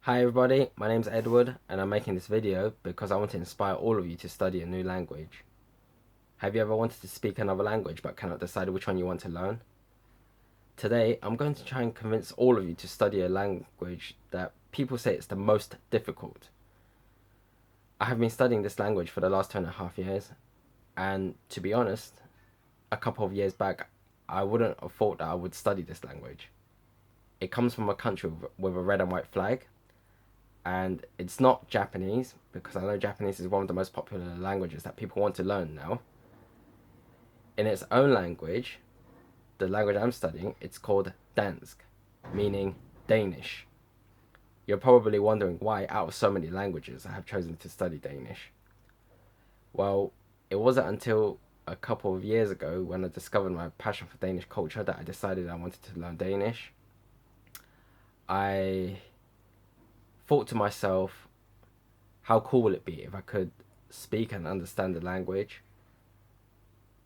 Hi everybody, my name's Edward and I'm making this video because I want to inspire all of you to study a new language. Have you ever wanted to speak another language but cannot decide which one you want to learn? Today, I'm going to try and convince all of you to study a language that people say is the most difficult. I have been studying this language for the last 2.5 years, and to be honest, a couple of years back, I wouldn't have thought that I would study this language. It comes from a country with a red and white flag, and it's not Japanese, because I know Japanese is one of the most popular languages that people want to learn now. In its own language, the language I'm studying, it's called Dansk, meaning Danish. You're probably wondering why, out of so many languages, I have chosen to study Danish. Well, it wasn't until a couple of years ago when I discovered my passion for Danish culture that I decided I wanted to learn Danish. I thought to myself, how cool will it be if I could speak and understand the language,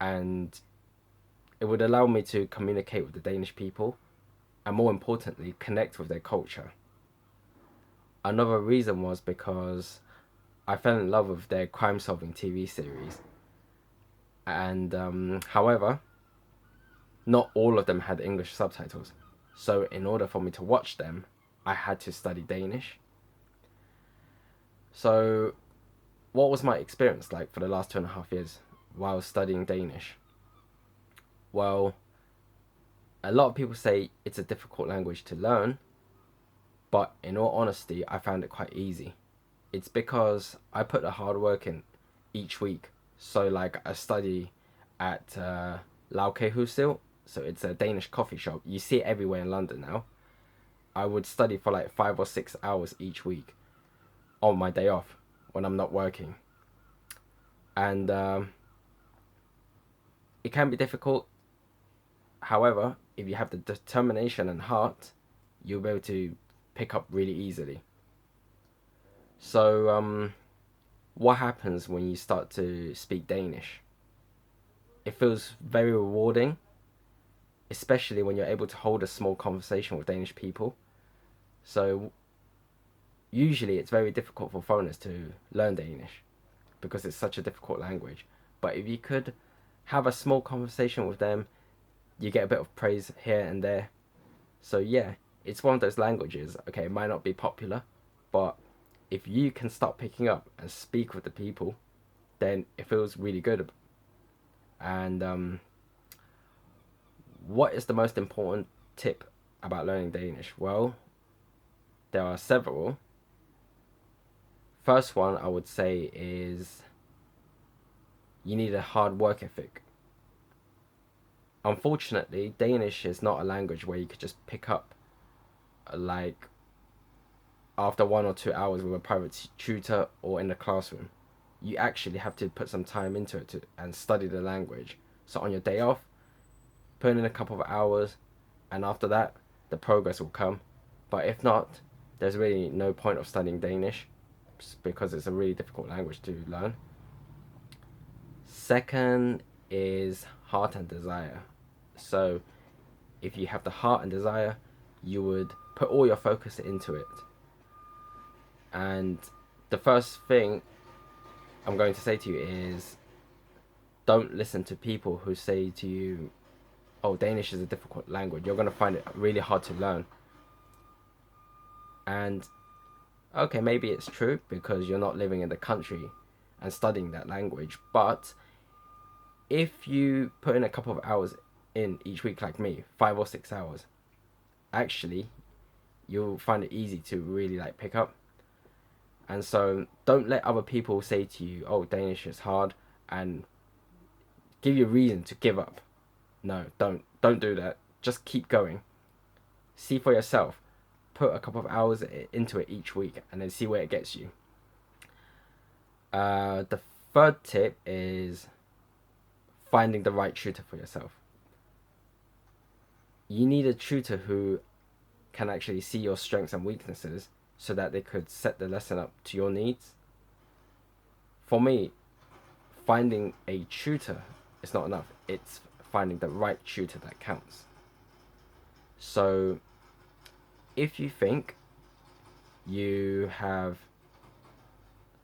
and it would allow me to communicate with the Danish people and, more importantly, connect with their culture. Another reason was because I fell in love with their crime solving TV series, and however, not all of them had English subtitles, so in order for me to watch them, I had to study Danish. So what was my experience like for the last 2.5 years while studying Danish? Well, a lot of people say it's a difficult language to learn, but in all honesty, I found it quite easy. It's because I put the hard work in each week. So like I study at Husil, so it's a Danish coffee shop. You see it everywhere in London now. I would study for like 5 or 6 hours each week on my day off when I'm not working. And it can be difficult. However, if you have the determination and heart, you'll be able to pick up really easily. So, what happens when you start to speak Danish? It feels very rewarding, especially when you're able to hold a small conversation with Danish people. So, usually it's very difficult for foreigners to learn Danish because it's such a difficult language. But if you could have a small conversation with them, you get a bit of praise here and there. So yeah, it's one of those languages. Okay, it might not be popular, but if you can start picking up and speak with the people, then it feels really good. And what is the most important tip about learning Danish? Well, there are several. First one I would say is you need a hard work ethic. Unfortunately, Danish is not a language where you could just pick up like after 1 or 2 hours with a private tutor or in the classroom. You actually have to put some time into it and study the language. So on your day off, put in a couple of hours, and after that, the progress will come. But if not, there's really no point of studying Danish because it's a really difficult language to learn. Second is heart and desire. So if you have the heart and desire, you would put all your focus into it. And the first thing I'm going to say to you is don't listen to people who say to you, oh, Danish is a difficult language. You're going to find it really hard to learn. And okay, maybe it's true because you're not living in the country and studying that language. But if you put in a couple of hours in each week like me, 5 or 6 hours, actually, you'll find it easy to really like pick up. And so don't let other people say to you, oh, Danish is hard, and give you a reason to give up. No, don't do that. Just keep going. See for yourself. Put a couple of hours into it each week and then see where it gets you. The third tip is finding the right tutor for yourself. You need a tutor who can actually see your strengths and weaknesses so that they could set the lesson up to your needs. For me, finding a tutor is not enough. It's finding the right tutor that counts. So if you think you have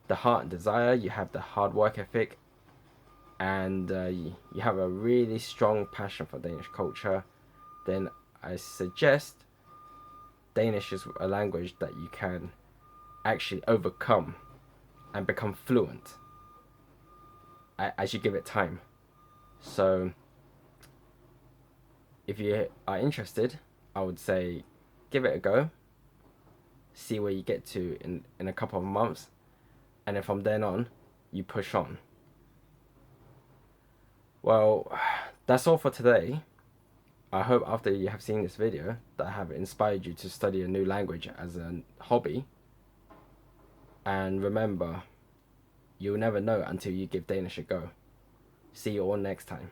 the heart and desire, you have the hard work ethic, and you have a really strong passion for Danish culture, then I suggest Danish is a language that you can actually overcome and become fluent as you give it time. So if you are interested, I would say give it a go, see where you get to in a couple of months, and then from then on, you push on. Well, that's all for today. I hope after you have seen this video that I have inspired you to study a new language as a hobby. And remember, you'll never know until you give Danish a go. See you all next time.